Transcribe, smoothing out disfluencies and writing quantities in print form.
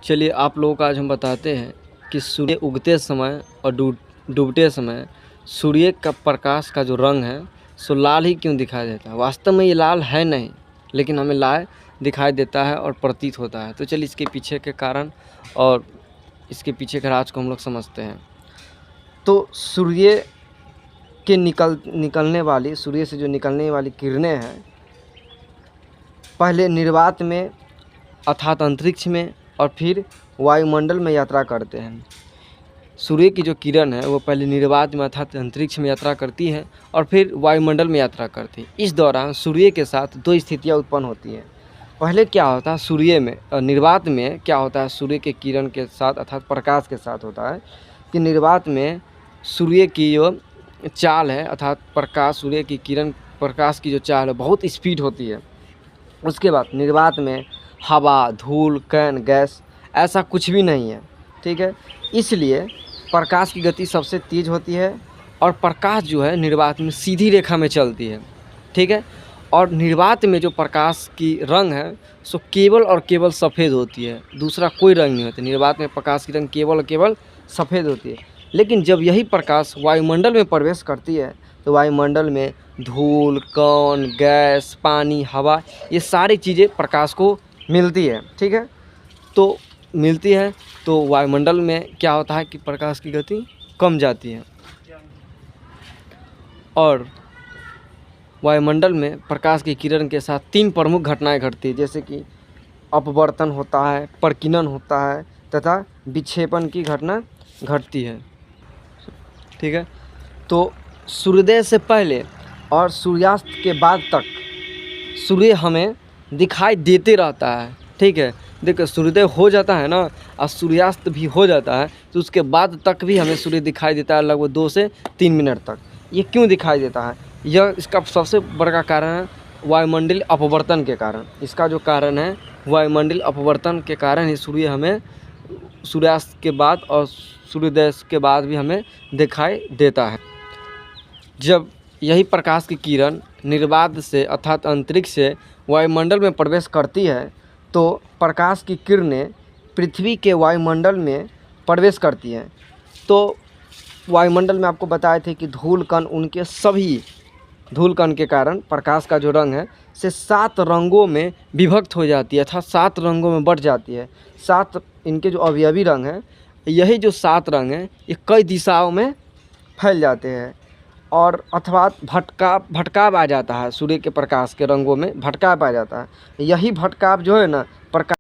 चलिए आप लोगों को आज हम बताते हैं कि सूर्य उगते समय और डूबते समय सूर्य का प्रकाश का जो रंग है सो लाल ही क्यों दिखाई देता है। वास्तव में ये लाल है नहीं, लेकिन हमें लाल दिखाई देता है और प्रतीत होता है। तो चलिए इसके पीछे के कारण और इसके पीछे के राज को हम लोग समझते हैं। तो सूर्य के निकलने वाली सूर्य से जो निकलने वाली किरणें हैं, पहले निर्वात में अर्थात अंतरिक्ष में और फिर वायुमंडल में यात्रा करते हैं। सूर्य की जो किरण है वो पहले निर्वात में अर्थात अंतरिक्ष में यात्रा करती है और फिर वायुमंडल में यात्रा करती है। इस दौरान सूर्य के साथ दो स्थितियां उत्पन्न होती हैं। पहले क्या होता है, सूर्य में निर्वात में क्या होता है, सूर्य के किरण के साथ अर्थात प्रकाश के साथ होता है कि निर्वात में सूर्य की जो चाल है अर्थात प्रकाश, सूर्य की किरण प्रकाश की जो चाल है बहुत स्पीड होती है। उसके बाद निर्वात में हवा, धूल, कण, गैस ऐसा कुछ भी नहीं है, ठीक है। इसलिए प्रकाश की गति सबसे तेज़ होती है और प्रकाश जो है निर्वात में सीधी रेखा में चलती है, ठीक है। और निर्वात में जो प्रकाश की रंग है सो केवल और केवल सफ़ेद होती है, दूसरा कोई रंग नहीं होता। निर्वात में प्रकाश की रंग केवल और केवल सफ़ेद होती है। लेकिन जब यही प्रकाश वायुमंडल में प्रवेश करती है तो वायुमंडल में धूल, कण, गैस, पानी, हवा ये सारी चीज़ें प्रकाश को मिलती है, ठीक है। तो मिलती है तो वायुमंडल में क्या होता है कि प्रकाश की गति कम जाती है और वायुमंडल में प्रकाश की किरण के साथ तीन प्रमुख घटनाएं घटती है, जैसे कि अपवर्तन होता है, प्रकीर्णन होता है तथा विक्षेपण की घटना घटती है, ठीक है। तो सूर्योदय से पहले और सूर्यास्त के बाद तक सूर्य हमें दिखाई देते रहता है, ठीक है। देखो सूर्योदय हो जाता है ना और सूर्यास्त भी हो जाता है तो उसके बाद तक भी हमें सूर्य दिखाई देता है, लगभग 2 से 3 मिनट तक। ये क्यों दिखाई देता है? यह इसका सबसे बड़ा कारण है वायुमंडलीय अपवर्तन के कारण। इसका जो कारण है वायुमंडलीय अपवर्तन के कारण ही सूर्य हमें सूर्यास्त के बाद और सूर्योदय के बाद भी हमें दिखाई देता है। जब यही प्रकाश की किरण निर्वात से अर्थात अंतरिक्ष से वायुमंडल में प्रवेश करती है तो प्रकाश की किरणें पृथ्वी के वायुमंडल में प्रवेश करती हैं। तो वायुमंडल में आपको बताए थे कि धूल कण, उनके सभी धूल कण के कारण प्रकाश का जो रंग है से 7 रंगों में विभक्त हो जाती है अर्थात 7 रंगों में बढ़ जाती है। 7 इनके जो अवयवी रंग हैं, यही जो 7 रंग हैं ये कई दिशाओं में फैल जाते हैं और अथवा भटकाव आ जाता है। सूर्य के प्रकाश के रंगों में भटकाव आ जाता है। यही भटकाव जो है ना प्रकाश